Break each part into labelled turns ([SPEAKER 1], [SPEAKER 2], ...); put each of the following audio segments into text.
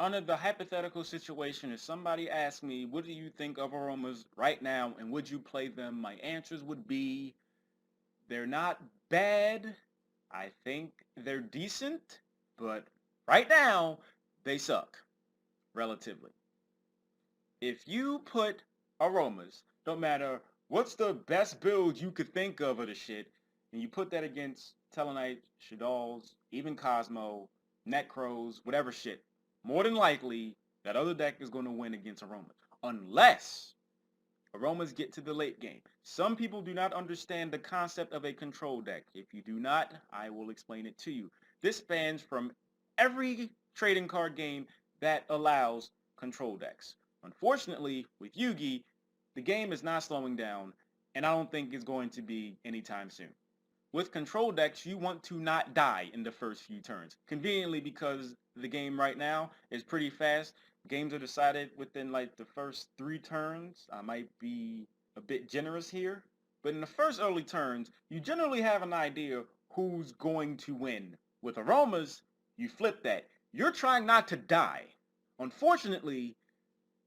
[SPEAKER 1] Under the hypothetical situation, if somebody asked me, what do you think of aromas right now and would you play them? My answers would be, they're not bad. I think they're decent, but right now, they suck, relatively. If you put aromas, don't matter what's the best build you could think of the shit, and you put that against Tellarknight, Shaddolls, even Cosmo, Necros, whatever shit, more than likely that other deck is going to win against aromas. Unless aromas get to the late game. Some people do not understand the concept of a control deck. If you do not, I will explain it to you. This spans from every trading card game that allows control decks. Unfortunately, with Yugi, the game is not slowing down, and I don't think it's going to be anytime soon. With control decks, you want to not die in the first few turns. Conveniently, because the game right now is pretty fast. Games are decided within like the first 3 turns. I might be a bit generous here, but in the first early turns, you generally have an idea who's going to win. With aromas, you flip that. You're trying not to die. Unfortunately,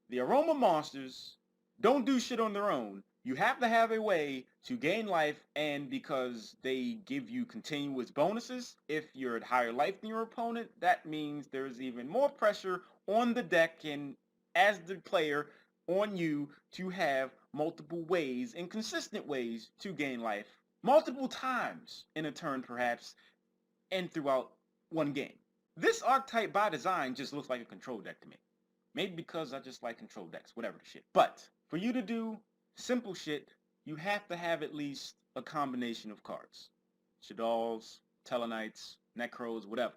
[SPEAKER 1] the aroma monsters don't do shit on their own. You have to have a way to gain life, and because they give you continuous bonuses, if you're at higher life than your opponent, that means there's even more pressure on the deck and as the player on you to have multiple ways and consistent ways to gain life multiple times in a turn perhaps and throughout one game. This archetype by design just looks like a control deck to me. Maybe because I just like control decks, whatever the shit. But for you to do simple shit, you have to have at least a combination of cards. Shaddolls, Tellarknights, Necros, whatever.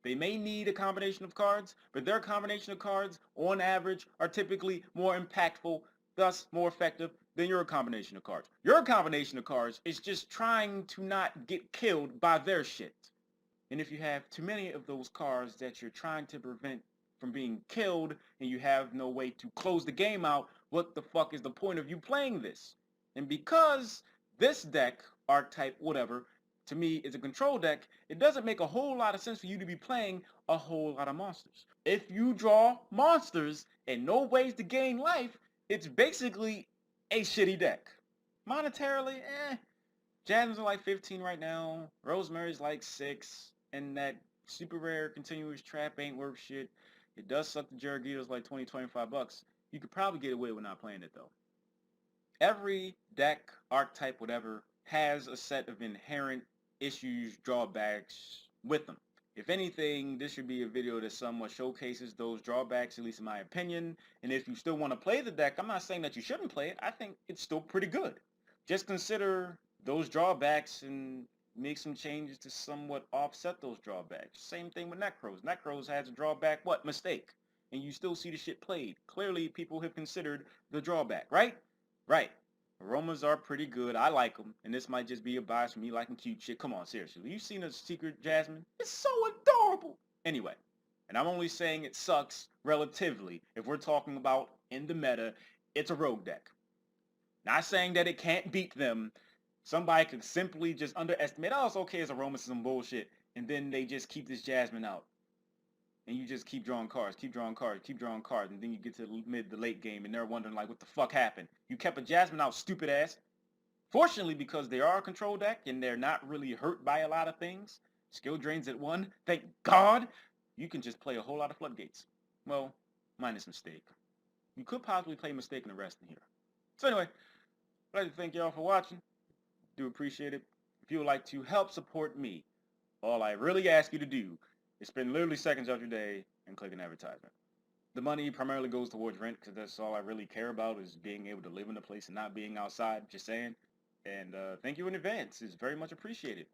[SPEAKER 1] They may need a combination of cards, but their combination of cards, on average, are typically more impactful, thus more effective than your combination of cards. Your combination of cards is just trying to not get killed by their shit. And if you have too many of those cards that you're trying to prevent from being killed and you have no way to close the game out, what the fuck is the point of you playing this? And because this deck, archetype, whatever, to me is a control deck, it doesn't make a whole lot of sense for you to be playing a whole lot of monsters. If you draw monsters and no ways to gain life, it's basically a shitty deck. Monetarily, Jasmine's like 15 right now. Rosemary's like 6. And that super rare continuous trap ain't worth shit. It does suck the Jaragito's like 20, 25 bucks. You could probably get away with not playing it though. Every deck, archetype, whatever, has a set of inherent issues, drawbacks with them. If anything, this should be a video that somewhat showcases those drawbacks, at least in my opinion. And if you still want to play the deck, I'm not saying that you shouldn't play it. I think it's still pretty good. Just consider those drawbacks and make some changes to somewhat offset those drawbacks. Same thing with Necros. Necros has a drawback, what? Mistake. And you still see the shit played. Clearly, people have considered the drawback, right? Right. Aromas are pretty good. I like them. And this might just be a bias for me liking cute shit. Come on, seriously. Have you seen a secret Jasmine? It's so adorable. Anyway, and I'm only saying it sucks relatively. If we're talking about in the meta, it's a rogue deck. Not saying that it can't beat them. Somebody could simply just underestimate, oh, it's okay as aromas some bullshit. And then they just keep this Jasmine out. And you just keep drawing cards, keep drawing cards, keep drawing cards, and then you get to the mid to late game and they're wondering like what the fuck happened. You kept a Jasmine out, stupid ass. Fortunately, because they are a control deck and they're not really hurt by a lot of things, skill drains at 1, thank God, you can just play a whole lot of floodgates. Well, minus Mistake. You could possibly play Mistake and the rest in here. So anyway, I'd like to thank y'all for watching. Do appreciate it. If you would like to help support me, all I really ask you to do is spend literally seconds of your day and click an advertisement. The money primarily goes towards rent because that's all I really care about is being able to live in a place and not being outside, just saying. And thank you in advance. It's very much appreciated.